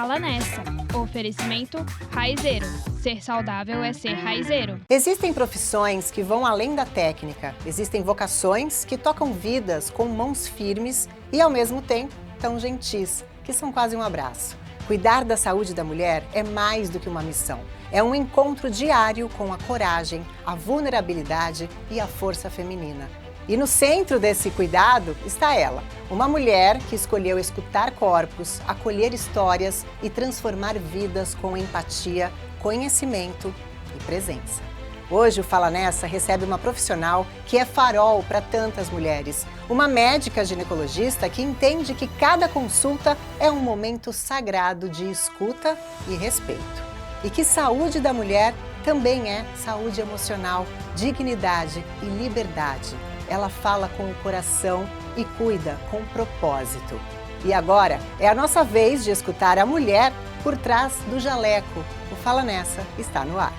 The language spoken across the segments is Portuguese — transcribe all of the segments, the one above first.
Fala Nessa. Oferecimento Raizeiro. Ser saudável é ser raizeiro. Existem profissões que vão além da técnica. Existem vocações que tocam vidas com mãos firmes e, ao mesmo tempo, tão gentis, que são quase um abraço. Cuidar da saúde da mulher é mais do que uma missão. É um encontro diário com a coragem, a vulnerabilidade e a força feminina. E no centro desse cuidado está ela, uma mulher que escolheu escutar corpos, acolher histórias e transformar vidas com empatia, conhecimento e presença. Hoje o Fala Nessa recebe uma profissional que é farol para tantas mulheres. Uma médica ginecologista que entende que cada consulta é um momento sagrado de escuta e respeito. E que saúde da mulher também é saúde emocional, dignidade e liberdade. Ela fala com o coração e cuida com propósito. E agora é a nossa vez de escutar a mulher por trás do jaleco. O Fala Nessa está no ar.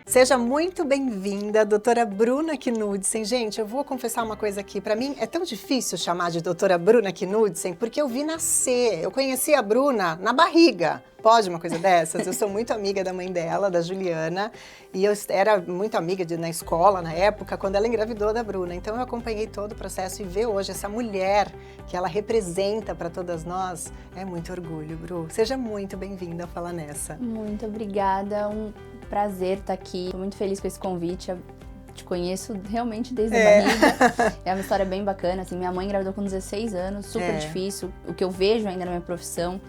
Seja muito bem-vinda, doutora Bruna Knudsen. Gente, eu vou confessar uma coisa aqui. Para mim é tão difícil chamar de doutora Bruna Knudsen, porque eu vi nascer. Eu conheci a Bruna na barriga. Pode uma coisa dessas? Eu sou muito amiga da mãe dela, da Juliana, e eu era muito amiga na escola, na época, quando ela engravidou da Bruna. Então eu acompanhei todo o processo e ver hoje essa mulher que ela representa para todas nós é muito orgulho, Bru. Seja muito bem-vinda ao Fala Nessa. Muito obrigada, um prazer estar aqui. Estou muito feliz com esse convite. Eu te conheço realmente desde a barriga. É uma história bem bacana. Assim, minha mãe engravidou com 16 anos, super difícil. O que eu vejo ainda na minha profissão,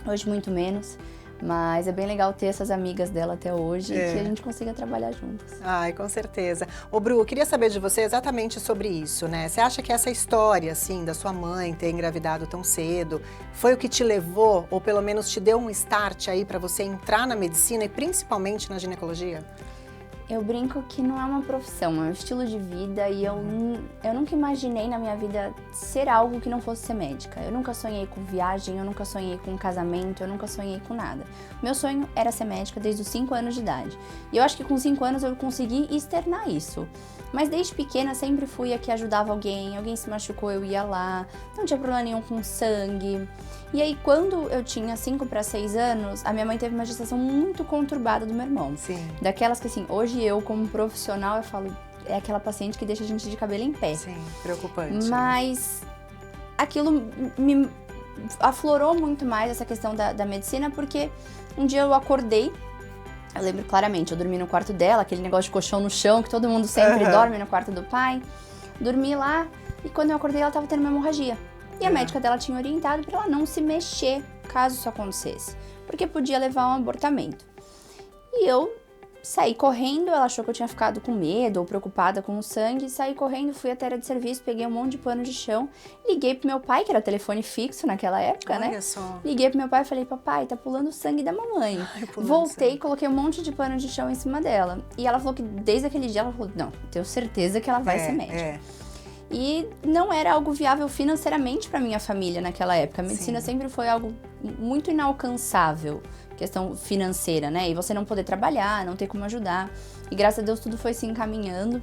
hoje muito menos. Mas é bem legal ter essas amigas dela até hoje e que a gente consiga trabalhar juntas. Ai, com certeza. Ô, Bru, eu queria saber de você exatamente sobre isso, né? Você acha que essa história, assim, da sua mãe ter engravidado tão cedo, foi o que te levou, ou pelo menos te deu um start aí para você entrar na medicina e principalmente na ginecologia? Eu brinco que não é uma profissão, é um estilo de vida e eu nunca imaginei na minha vida ser algo que não fosse ser médica. Eu nunca sonhei com viagem, eu nunca sonhei com casamento, eu nunca sonhei com nada. Meu sonho era ser médica desde os 5 anos de idade. E eu acho que com 5 anos eu consegui externar isso. Mas desde pequena sempre fui a que ajudava alguém se machucou, eu ia lá, não tinha problema nenhum com sangue. E aí, quando eu tinha 5 para 6 anos, a minha mãe teve uma gestação muito conturbada do meu irmão. Sim. Daquelas que, assim, hoje eu, como profissional, eu falo, é aquela paciente que deixa a gente de cabelo em pé. Sim, preocupante. Mas aquilo me aflorou muito mais essa questão da medicina, porque um dia eu acordei, eu lembro claramente, eu dormi no quarto dela, aquele negócio de colchão no chão, que todo mundo sempre dorme no quarto do pai. Dormi lá e quando eu acordei ela estava tendo uma hemorragia. E a médica dela tinha orientado para ela não se mexer caso isso acontecesse, porque podia levar a um abortamento. E eu saí correndo, ela achou que eu tinha ficado com medo ou preocupada com o sangue, saí correndo, fui até a área de serviço, peguei um monte de pano de chão, liguei pro meu pai, que era telefone fixo naquela época, Olha só. Liguei pro meu pai e falei, papai, tá pulando o sangue da mamãe. Voltei, coloquei um monte de pano de chão em cima dela. E ela falou que desde aquele dia, ela falou, não, tenho certeza que ela vai ser médica. E não era algo viável financeiramente para minha família naquela época. A medicina sempre foi algo muito inalcançável, questão financeira, né? E você não poder trabalhar, não ter como ajudar. E graças a Deus tudo foi se encaminhando.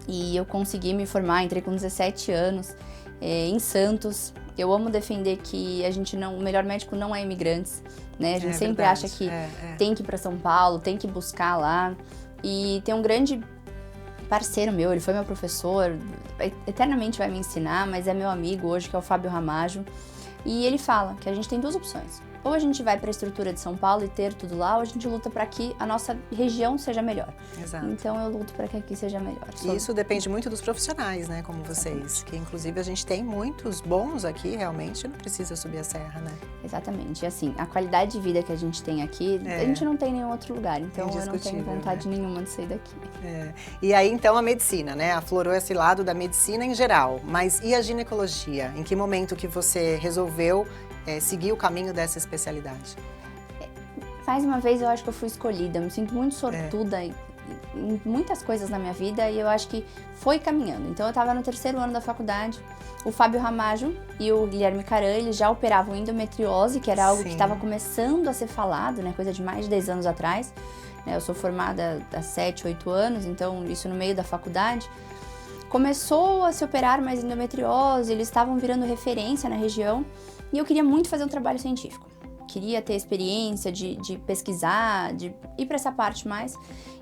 E eu consegui me formar, entrei com 17 anos em Santos. Eu amo defender que o melhor médico não é imigrantes, né? A gente sempre acha que tem que ir para São Paulo, tem que buscar lá. E tem um grande parceiro meu, ele foi meu professor, eternamente vai me ensinar, mas é meu amigo hoje, que é o Fábio Ramajo. E ele fala que a gente tem 2 opções. Ou a gente vai para a estrutura de São Paulo e ter tudo lá, ou a gente luta para que a nossa região seja melhor. Exato. Então eu luto para que aqui seja melhor. E isso depende muito dos profissionais, né, como vocês. Exatamente. Que inclusive a gente tem muitos bons aqui, realmente não precisa subir a serra, né? Exatamente. E assim, a qualidade de vida que a gente tem aqui, a gente não tem em nenhum outro lugar. Então eu não tenho vontade nenhuma de sair daqui. E aí então a medicina, né? Aflorou esse lado da medicina em geral. Mas e a ginecologia? Em que momento que você resolveu seguir o caminho dessa especialidade? Mais uma vez eu acho que eu fui escolhida, eu me sinto muito sortuda em muitas coisas na minha vida e eu acho que foi caminhando. Então eu estava no 3º ano da faculdade, o Fábio Ramajo e o Guilherme Caran, eles já operavam endometriose, que era algo que estava começando a ser falado, né, coisa de mais de 10 anos atrás. Eu sou formada há 7, 8 anos, então isso no meio da faculdade. começou a se operar mais endometriose, eles estavam virando referência na região e eu queria muito fazer um trabalho científico. Queria ter experiência de pesquisar, de ir para essa parte mais.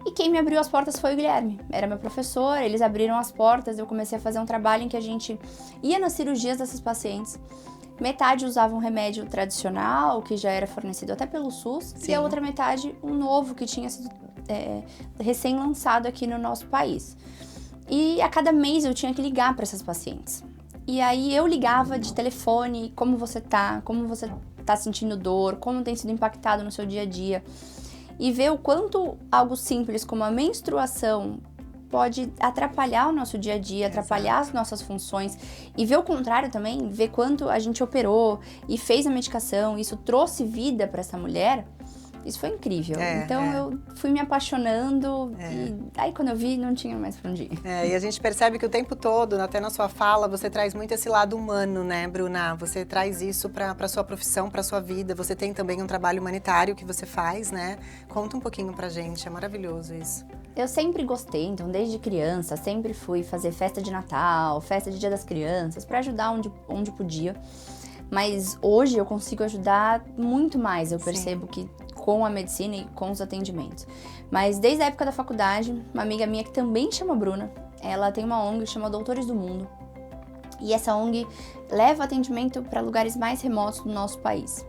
E quem me abriu as portas foi o Guilherme. Era meu professor, eles abriram as portas, eu comecei a fazer um trabalho em que a gente ia nas cirurgias dessas pacientes. Metade usava um remédio tradicional, que já era fornecido até pelo SUS, Sim. E a outra metade um novo, que tinha sido recém-lançado aqui no nosso país. E a cada mês eu tinha que ligar para essas pacientes. E aí eu ligava de telefone, como você tá sentindo dor, como tem sido impactado no seu dia a dia. E ver o quanto algo simples como a menstruação pode atrapalhar o nosso dia a dia, atrapalhar as nossas funções. E ver o contrário também, ver quanto a gente operou e fez a medicação, isso trouxe vida para essa mulher. Isso foi incrível. Então eu fui me apaixonando e aí quando eu vi não tinha mais pra onde ir. E a gente percebe que o tempo todo, até na sua fala, você traz muito esse lado humano, né, Bruna? Você traz isso pra sua profissão, pra sua vida. Você tem também um trabalho humanitário que você faz, né? Conta um pouquinho pra gente, é maravilhoso isso. Eu sempre gostei, então desde criança, sempre fui fazer festa de Natal, festa de Dia das Crianças, pra ajudar onde podia. Mas hoje eu consigo ajudar muito mais, eu percebo que com a medicina e com os atendimentos. Mas desde a época da faculdade, uma amiga minha que também chama Bruna, ela tem uma ONG que chama Doutores do Mundo. E essa ONG leva atendimento para lugares mais remotos do nosso país.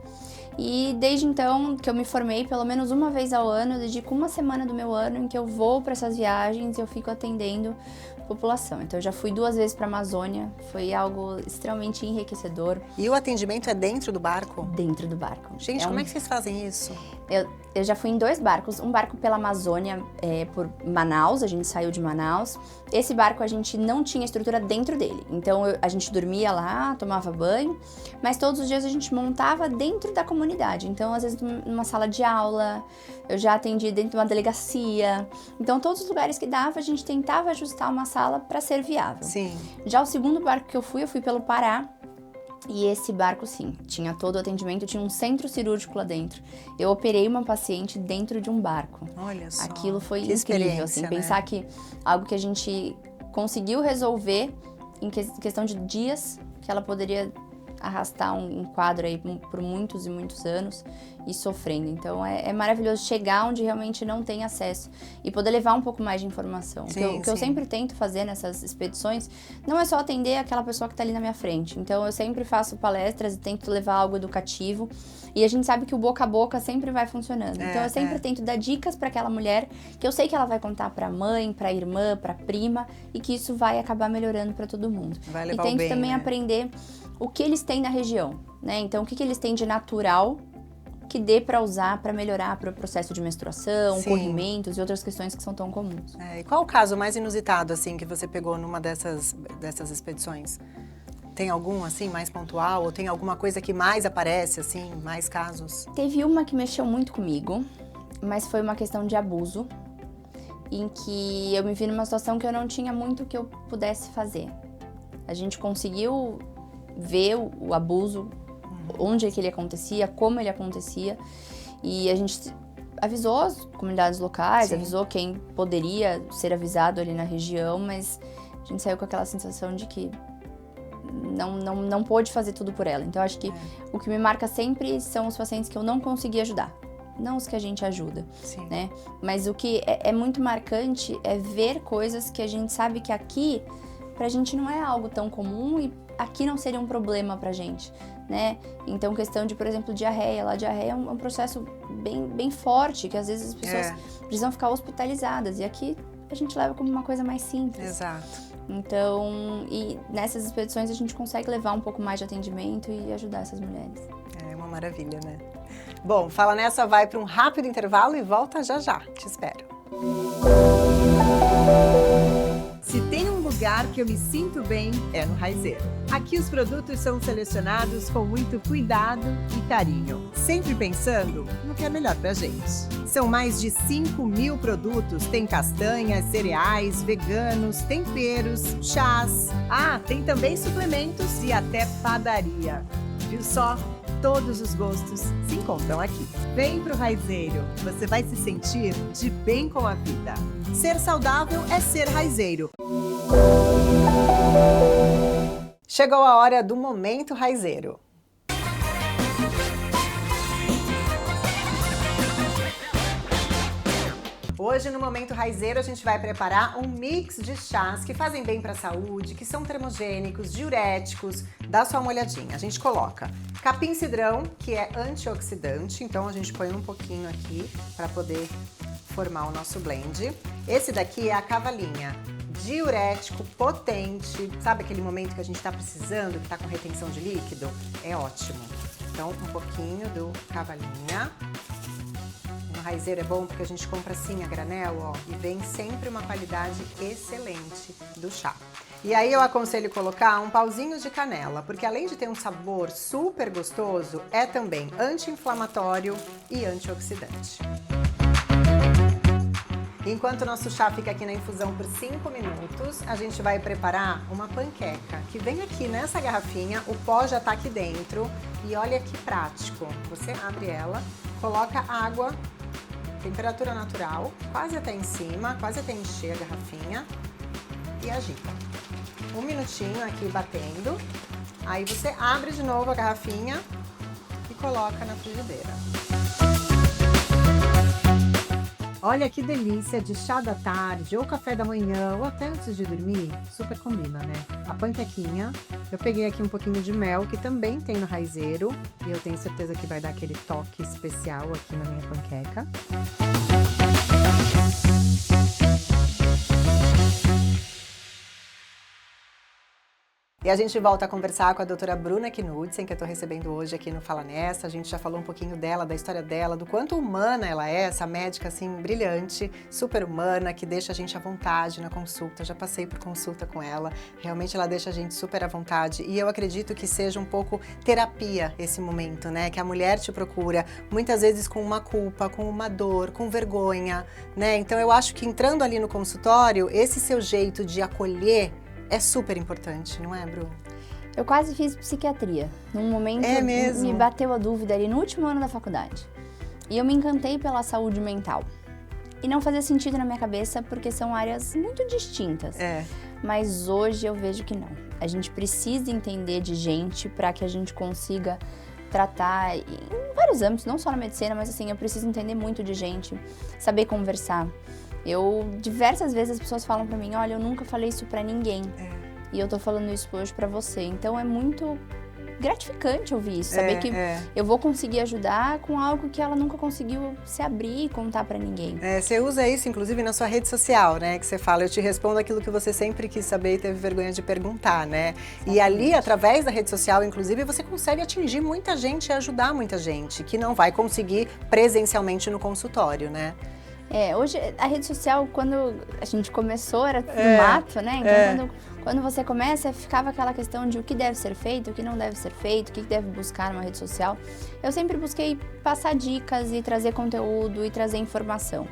E desde então que eu me formei, pelo menos uma vez ao ano, eu dedico uma semana do meu ano em que eu vou para essas viagens e eu fico atendendo a população. Então eu já fui 2 vezes para a Amazônia, foi algo extremamente enriquecedor. E o atendimento é dentro do barco? Dentro do barco. Gente, como é que vocês fazem isso? Eu já fui em 2 barcos, um barco pela Amazônia, por Manaus, a gente saiu de Manaus. Esse barco a gente não tinha estrutura dentro dele, então a gente dormia lá, tomava banho, mas todos os dias a gente montava dentro da comunidade. Então, às vezes, numa sala de aula, eu já atendi dentro de uma delegacia. Então, todos os lugares que dava, a gente tentava ajustar uma sala para ser viável. Sim. Já o segundo barco que eu fui pelo Pará. E esse barco, sim, tinha todo o atendimento, tinha um centro cirúrgico lá dentro. Eu operei uma paciente dentro de um barco. Olha só. Aquilo foi incrível, assim, pensar que algo que a gente conseguiu resolver em questão de dias, que ela poderia arrastar um quadro aí por muitos e muitos anos e sofrendo. Então é maravilhoso chegar onde realmente não tem acesso e poder levar um pouco mais de informação. O que eu sempre tento fazer nessas expedições não é só atender aquela pessoa que está ali na minha frente. Então eu sempre faço palestras e tento levar algo educativo e a gente sabe que o boca a boca sempre vai funcionando. Então eu sempre tento dar dicas para aquela mulher que eu sei que ela vai contar para a mãe, para a irmã, para a prima e que isso vai acabar melhorando para todo mundo. Vai levar e tento bem, também né? aprender o que eles têm na região, né? Então, o que eles têm de natural que dê para usar para melhorar para o processo de menstruação, corrimentos e outras questões que são tão comuns. E qual o caso mais inusitado, assim, que você pegou numa dessas expedições? Tem algum, assim, mais pontual? Ou tem alguma coisa que mais aparece, assim, mais casos? Teve uma que mexeu muito comigo, mas foi uma questão de abuso, em que eu me vi numa situação que eu não tinha muito que eu pudesse fazer. A gente conseguiu ver o abuso, onde é que ele acontecia, como ele acontecia, e a gente avisou as comunidades locais, avisou quem poderia ser avisado ali na região, mas a gente saiu com aquela sensação de que não pôde fazer tudo por ela. Então, acho que o que me marca sempre são os pacientes que eu não consegui ajudar, não os que a gente ajuda, né? Mas o que é muito marcante é ver coisas que a gente sabe que aqui, pra gente não é algo tão comum e aqui não seria um problema pra gente, né? Então, questão de, por exemplo, diarreia. Lá, diarreia é um processo bem forte, que às vezes as pessoas precisam ficar hospitalizadas. E aqui a gente leva como uma coisa mais simples. Exato. Então, e nessas expedições a gente consegue levar um pouco mais de atendimento e ajudar essas mulheres. É uma maravilha, né? Bom, Fala Nessa vai para um rápido intervalo e volta já já. Te espero. Se tem um lugar que eu me sinto bem, é no Raizeiro. Aqui os produtos são selecionados com muito cuidado e carinho, sempre pensando no que é melhor pra gente. São mais de 5.000 produtos, tem castanhas, cereais, veganos, temperos, chás. Ah, tem também suplementos e até padaria. Viu só? Todos os gostos se encontram aqui. Vem pro Raizeiro, você vai se sentir de bem com a vida. Ser saudável é ser Raizeiro. Chegou a hora do Momento Raizeiro. Hoje, no Momento Raizeiro, a gente vai preparar um mix de chás que fazem bem para a saúde, que são termogênicos, diuréticos. Dá só uma olhadinha. A gente coloca capim-cidrão, que é antioxidante, então a gente põe um pouquinho aqui para poder formar o nosso blend. Esse daqui é a cavalinha, diurético, potente. Sabe aquele momento que a gente está precisando, que está com retenção de líquido? É ótimo. Então, um pouquinho do cavalinha. No Raizeiro é bom porque a gente compra assim a granel, ó, e vem sempre uma qualidade excelente do chá. E aí eu aconselho colocar um pauzinho de canela, porque além de ter um sabor super gostoso, é também anti-inflamatório e antioxidante. Enquanto o nosso chá fica aqui na infusão por 5 minutos, a gente vai preparar uma panqueca, que vem aqui nessa garrafinha, o pó já tá aqui dentro, e olha que prático. Você abre ela, coloca água, temperatura natural, quase até em cima, quase até encher a garrafinha, e agita. 1 minutinho aqui batendo, aí você abre de novo a garrafinha e coloca na frigideira. Olha que delícia de chá da tarde, ou café da manhã, ou até antes de dormir. Super combina, né? A panquequinha, eu peguei aqui um pouquinho de mel, que também tem no Raizeiro. E eu tenho certeza que vai dar aquele toque especial aqui na minha panqueca. E a gente volta a conversar com a doutora Bruna Knudsen, que eu tô recebendo hoje aqui no Fala Nessa. A gente já falou um pouquinho dela, da história dela, do quanto humana ela é, essa médica assim brilhante, super humana, que deixa a gente à vontade na consulta. Eu já passei por consulta com ela, realmente ela deixa a gente super à vontade. E eu acredito que seja um pouco terapia esse momento, né? Que a mulher te procura, muitas vezes com uma culpa, com uma dor, com vergonha, né? Então eu acho que entrando ali no consultório, esse seu jeito de acolher é super importante, não é, Bru? Eu quase fiz psiquiatria. Num momento me bateu a dúvida ali no último ano da faculdade. E eu me encantei pela saúde mental. E não fazia sentido na minha cabeça porque são áreas muito distintas. Mas hoje eu vejo que não. A gente precisa entender de gente para que a gente consiga tratar em vários âmbitos, não só na medicina, mas assim, eu preciso entender muito de gente, saber conversar. Diversas vezes as pessoas falam pra mim, olha, eu nunca falei isso pra ninguém. E eu tô falando isso hoje pra você. Então é muito gratificante ouvir isso, saber que eu vou conseguir ajudar com algo que ela nunca conseguiu se abrir e contar pra ninguém. Você usa isso, inclusive, na sua rede social, né? Que você fala, eu te respondo aquilo que você sempre quis saber e teve vergonha de perguntar, né? Exatamente. E ali, através da rede social, inclusive, você consegue atingir muita gente e ajudar muita gente, que não vai conseguir presencialmente no consultório, né? Hoje a rede social, quando a gente começou, era no mato, né? Então, quando você começa, ficava aquela questão de o que deve ser feito, o que não deve ser feito, o que deve buscar numa rede social. Eu sempre busquei passar dicas e trazer conteúdo e trazer informação,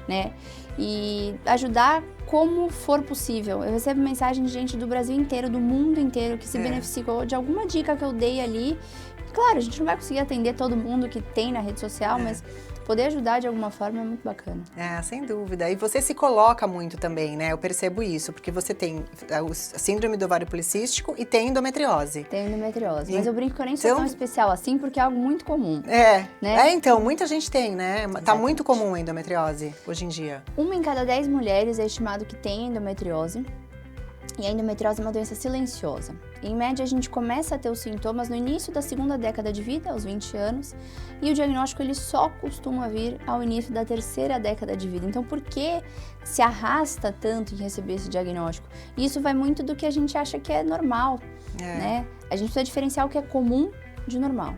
né? E ajudar como for possível. Eu recebo mensagem de gente do Brasil inteiro, do mundo inteiro, que se beneficiou de alguma dica que eu dei ali. Claro, a gente não vai conseguir atender todo mundo que tem na rede social, mas poder ajudar de alguma forma é muito bacana. Sem dúvida. E você se coloca muito também, né? Eu percebo isso, porque você tem a síndrome do ovário policístico e tem endometriose. Tem endometriose, mas eu brinco que eu nem sou tão especial assim, porque é algo muito comum. Né? Então, muita gente tem, né? Exatamente. Tá muito comum a endometriose hoje em dia. 1 em cada 10 mulheres é estimado que tem endometriose. E a endometriose é uma doença silenciosa. Em média, a gente começa a ter os sintomas no início da 2ª década de vida, aos 20 anos, e o diagnóstico ele só costuma vir ao início da 3ª década de vida. Então, por que se arrasta tanto em receber esse diagnóstico? E isso vai muito do que a gente acha que é normal, né? A gente precisa diferenciar o que é comum de normal.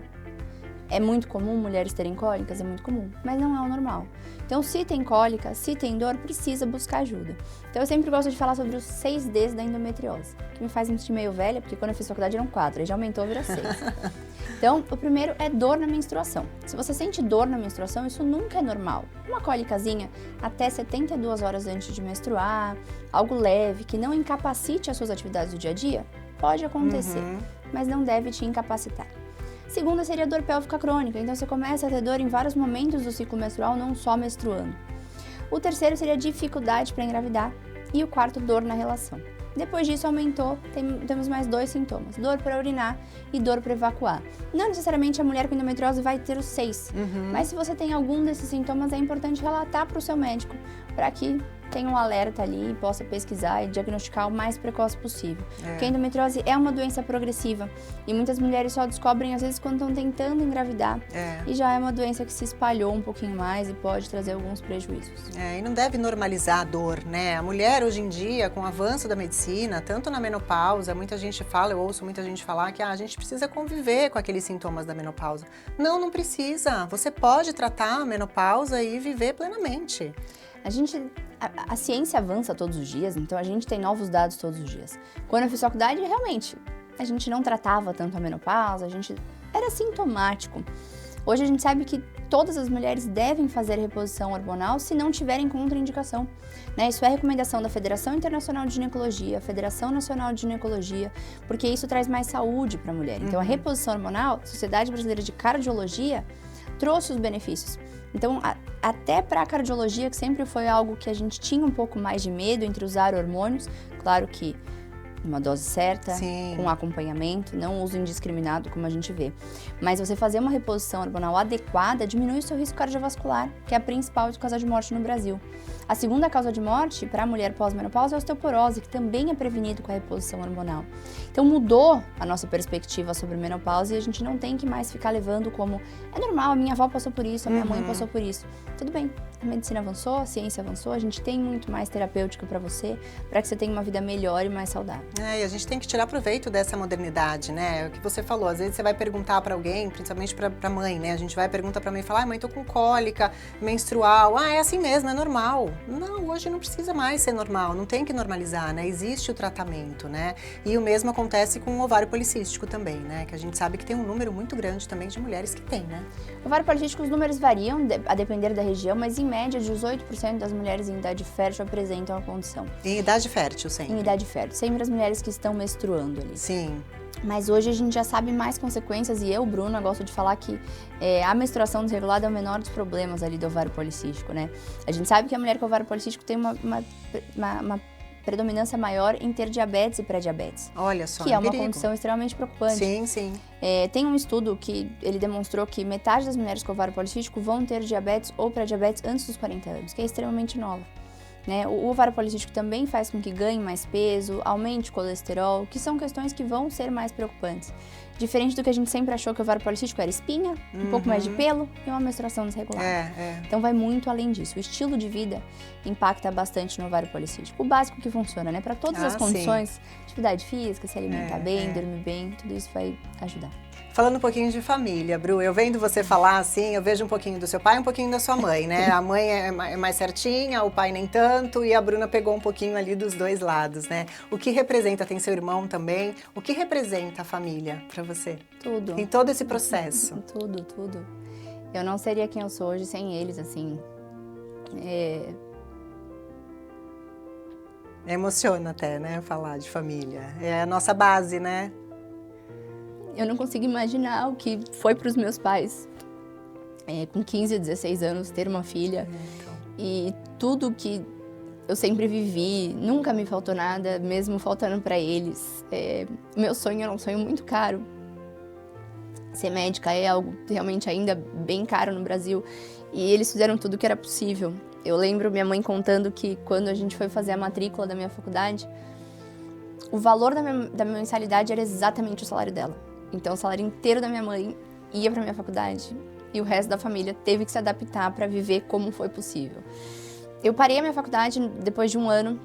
É muito comum mulheres terem cólicas? É muito comum, mas não é o normal. Então, se tem cólica, se tem dor, precisa buscar ajuda. Então, eu sempre gosto de falar sobre os 6 Ds da endometriose, que me faz me sentir meio velha, porque quando eu fiz faculdade eram 4, aí já aumentou, virou 6. Então, o primeiro é dor na menstruação. Se você sente dor na menstruação, isso nunca é normal. Uma cólicazinha até 72 horas antes de menstruar, algo leve, que não incapacite as suas atividades do dia a dia, pode acontecer, mas não deve te incapacitar. Segunda seria a dor pélvica crônica, então você começa a ter dor em vários momentos do ciclo menstrual, não só menstruando. O terceiro seria dificuldade para engravidar e o quarto, dor na relação. Depois disso aumentou, temos mais 2 sintomas, dor para urinar e dor para evacuar. Não necessariamente a mulher com endometriose vai ter os 6, mas se você tem algum desses sintomas é importante relatar para o seu médico, para que tenha um alerta ali e possa pesquisar e diagnosticar o mais precoce possível. Porque a endometriose é uma doença progressiva e muitas mulheres só descobrem às vezes quando estão tentando engravidar e já é uma doença que se espalhou um pouquinho mais e pode trazer alguns prejuízos. E não deve normalizar a dor, né? A mulher hoje em dia, com o avanço da medicina, tanto na menopausa, muita gente fala, eu ouço muita gente falar que a gente precisa conviver com aqueles sintomas da menopausa. Não, não precisa. Você pode tratar a menopausa e viver plenamente. A ciência avança todos os dias, então a gente tem novos dados todos os dias. Quando eu fiz faculdade, realmente, a gente não tratava tanto a menopausa, era sintomático. Hoje a gente sabe que todas as mulheres devem fazer reposição hormonal se não tiverem contraindicação. Isso é recomendação da Federação Internacional de Ginecologia, Federação Nacional de Ginecologia, porque isso traz mais saúde para a mulher. Então a reposição hormonal, a Sociedade Brasileira de Cardiologia, trouxe os benefícios. Então, até para a cardiologia, que sempre foi algo que a gente tinha um pouco mais de medo entre usar hormônios, claro que uma dose certa, com acompanhamento, não uso indiscriminado como a gente vê. Mas você fazer uma reposição hormonal adequada diminui o seu risco cardiovascular, que é a principal causa de morte no Brasil. A segunda causa de morte para a mulher pós-menopausa é a osteoporose, que também é prevenido com a reposição hormonal. Então mudou a nossa perspectiva sobre menopausa e a gente não tem que mais ficar levando como é normal, a minha avó passou por isso, a minha mãe passou por isso. Tudo bem, a medicina avançou, a ciência avançou, a gente tem muito mais terapêutico para você, para que você tenha uma vida melhor e mais saudável. E a gente tem que tirar proveito dessa modernidade, né? O que você falou, às vezes você vai perguntar para alguém, principalmente para mãe, né? A gente vai perguntar para mãe e fala, mãe, tô com cólica menstrual. É assim mesmo, é normal. Não, hoje não precisa mais ser normal, não tem que normalizar, né? Existe o tratamento, né? E o mesmo acontece com o ovário policístico também, né? Que a gente sabe que tem um número muito grande também de mulheres que tem, né? O ovário policístico, os números variam a depender da região, mas em média 18% das mulheres em idade fértil apresentam a condição. Em idade fértil, sempre? Em idade fértil, sempre as mulheres que estão menstruando ali. Sim. Mas hoje a gente já sabe mais consequências e eu, Bruna, gosto de falar que a menstruação desregulada é o menor dos problemas ali do ovário policístico, né? A gente sabe que a mulher com ovário policístico tem uma predominância maior em ter diabetes e pré-diabetes. Olha só, que é uma condição extremamente preocupante. Sim, sim. Tem um estudo que ele demonstrou que metade das mulheres com ovário policístico vão ter diabetes ou pré-diabetes antes dos 40 anos, que é extremamente nova. O ovário policístico também faz com que ganhe mais peso, aumente o colesterol, que são questões que vão ser mais preocupantes. Diferente do que a gente sempre achou que o ovário policístico era espinha, um pouco mais de pelo e uma menstruação desregulada. Então vai muito além disso. O estilo de vida impacta bastante no ovário policístico. O básico que funciona, né? Para todas as condições, atividade física, se alimentar bem, dormir bem, tudo isso vai ajudar. Falando um pouquinho de família, Bru, eu vendo você falar assim, eu vejo um pouquinho do seu pai e um pouquinho da sua mãe, né? A mãe é mais certinha, o pai nem tanto, e a Bruna pegou um pouquinho ali dos dois lados, né? O que representa, tem seu irmão também, o que representa a família pra você? Tudo. Em todo esse processo? Tudo, tudo. Eu não seria quem eu sou hoje sem eles, assim. Emociona até, né, falar de família. É a nossa base, né? Eu não consigo imaginar o que foi para os meus pais, com 15, 16 anos, ter uma filha. E tudo que eu sempre vivi, nunca me faltou nada, mesmo faltando para eles. Meu sonho era um sonho muito caro. Ser médica é algo realmente ainda bem caro no Brasil. E eles fizeram tudo o que era possível. Eu lembro minha mãe contando que quando a gente foi fazer a matrícula da minha faculdade, o valor da minha mensalidade era exatamente o salário dela. Então, o salário inteiro da minha mãe ia para minha faculdade e o resto da família teve que se adaptar para viver como foi possível. Eu parei a minha faculdade depois de um ano,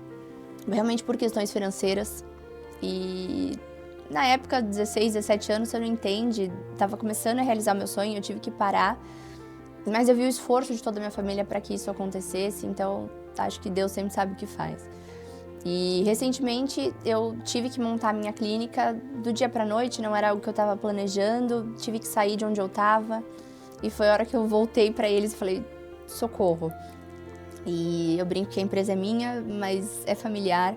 realmente por questões financeiras. E na época, 16, 17 anos, você não entende, estava começando a realizar meu sonho, eu tive que parar. Mas eu vi o esforço de toda a minha família para que isso acontecesse, então acho que Deus sempre sabe o que faz. E recentemente eu tive que montar a minha clínica do dia para a noite, não era algo que eu estava planejando, tive que sair de onde eu estava e foi a hora que eu voltei para eles e falei, socorro. E eu brinco que a empresa é minha, mas é familiar.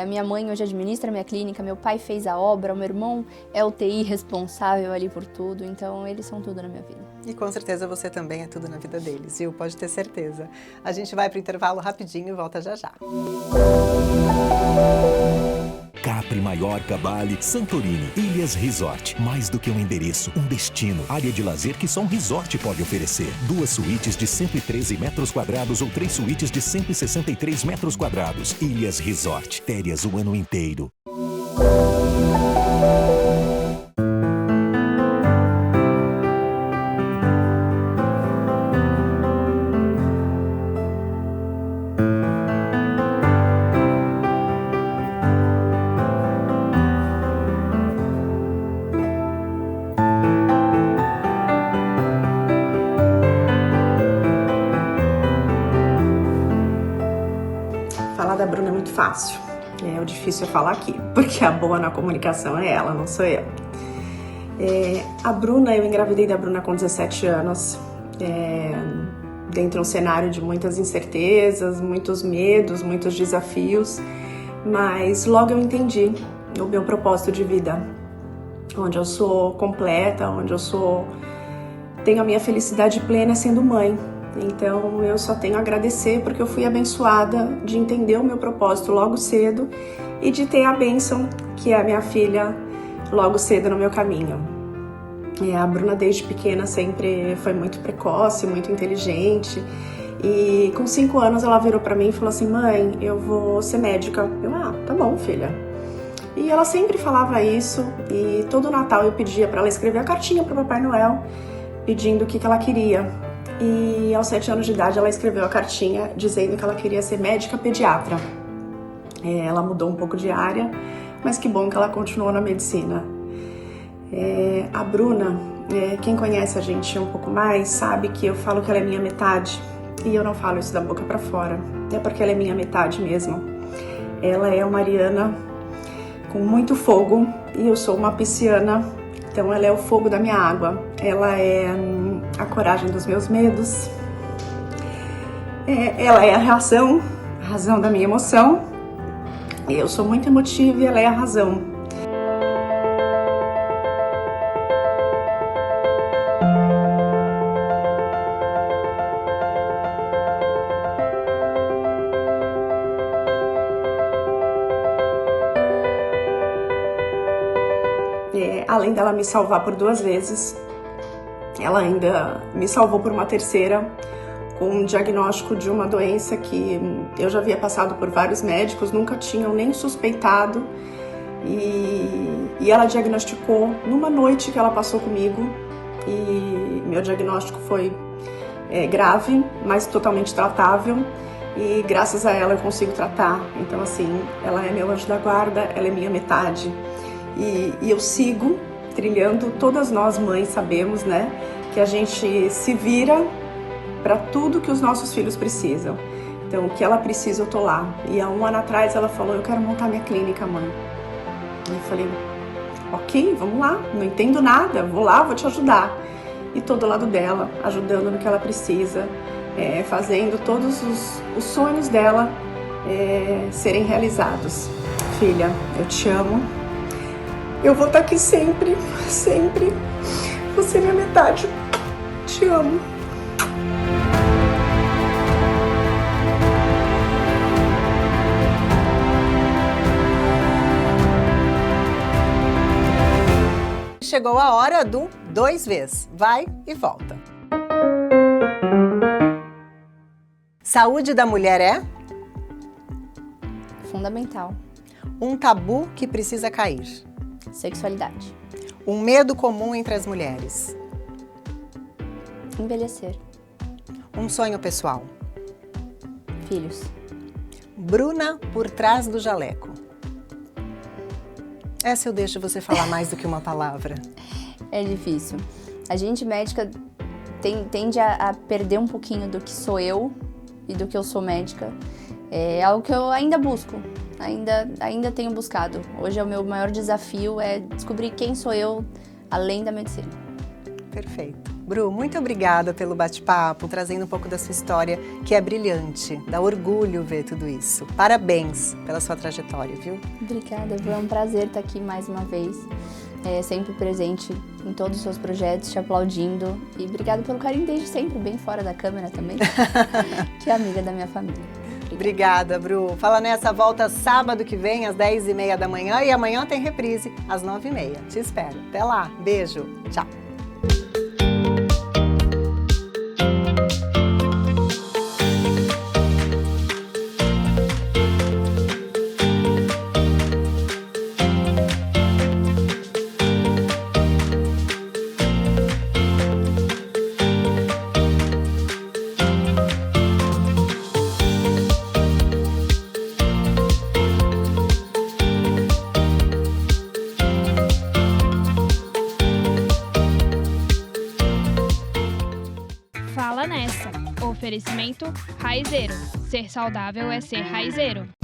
A minha mãe hoje administra a minha clínica, meu pai fez a obra, o meu irmão é o TI responsável ali por tudo, então eles são tudo na minha vida. E com certeza você também é tudo na vida deles, viu? Pode ter certeza. A gente vai para o intervalo rapidinho e volta já já. Maiorca, Bali, Santorini, Ilhas Resort. Mais do que um endereço, um destino. Área de lazer que só um resort pode oferecer. 2 suítes de 113 metros quadrados ou 3 suítes de 163 metros quadrados. Ilhas Resort. Férias o ano inteiro. Falar da Bruna é muito fácil. O difícil é falar aqui, porque a boa na comunicação é ela, não sou eu. A Bruna, eu engravidei da Bruna com 17 anos, dentro de um cenário de muitas incertezas, muitos medos, muitos desafios, mas logo eu entendi o meu propósito de vida, onde eu sou completa, onde eu tenho a minha felicidade plena sendo mãe. Então eu só tenho a agradecer porque eu fui abençoada de entender o meu propósito logo cedo e de ter a bênção que é a minha filha logo cedo no meu caminho. A Bruna desde pequena sempre foi muito precoce, muito inteligente e com 5 anos ela virou pra mim e falou assim: mãe, eu vou ser médica. Eu, tá bom, filha. E ela sempre falava isso e todo Natal eu pedia pra ela escrever a cartinha pro Papai Noel pedindo o que ela queria. E aos 7 anos de idade ela escreveu a cartinha dizendo que ela queria ser médica pediatra. Ela mudou um pouco de área, mas que bom que ela continuou na medicina. A Bruna, quem conhece a gente um pouco mais, sabe que eu falo que ela é minha metade. E eu não falo isso da boca pra fora, é porque ela é minha metade mesmo. Ela é uma ariana com muito fogo e eu sou uma pisciana. Então ela é o fogo da minha água, ela é a coragem dos meus medos, ela é a razão da minha emoção. Eu sou muito emotiva e ela é a razão. Além dela me salvar por 2 vezes, ela ainda me salvou por uma terceira, com um diagnóstico de uma doença que eu já havia passado por vários médicos, nunca tinham nem suspeitado, e ela diagnosticou numa noite que ela passou comigo, e meu diagnóstico foi grave, mas totalmente tratável, e graças a ela eu consigo tratar. Então assim, ela é meu anjo da guarda, ela é minha metade. E eu sigo trilhando, todas nós mães sabemos, né, que a gente se vira para tudo que os nossos filhos precisam. Então, o que ela precisa, eu tô lá. E há 1 ano atrás ela falou: eu quero montar minha clínica, mãe. E eu falei: ok, vamos lá, não entendo nada, vou lá, vou te ajudar. E tô do lado dela, ajudando no que ela precisa, fazendo todos os sonhos dela serem realizados. Filha, eu te amo. Eu vou estar aqui sempre, sempre. Você é minha metade. Te amo. Chegou a hora do 2 vezes. Vai e volta. Saúde da mulher é? Fundamental. Um tabu que precisa cair. Sexualidade. Um medo comum entre as mulheres. Envelhecer. Um sonho pessoal. Filhos. Bruna por trás do jaleco. Essa eu deixo você falar mais do que uma palavra. É difícil. A gente médica tende a perder um pouquinho do que sou eu e do que eu sou médica. É algo que eu ainda busco. Ainda tenho buscado. Hoje o meu maior desafio é descobrir quem sou eu além da medicina. Perfeito. Bru, muito obrigada pelo bate-papo, trazendo um pouco da sua história, que é brilhante. Dá orgulho ver tudo isso. Parabéns pela sua trajetória, viu? Obrigada, Bru. É um prazer estar aqui mais uma vez. Sempre presente em todos os seus projetos, te aplaudindo. E obrigada pelo carinho desde sempre, bem fora da câmera também, que é amiga da minha família. Obrigada. Obrigada, Bru. Fala Nessa volta sábado que vem, às 10h30 da manhã. E amanhã tem reprise, às 9h30. Te espero. Até lá. Beijo. Tchau. Fala Nessa. Oferecimento Raizeiro. Ser saudável é ser raizeiro.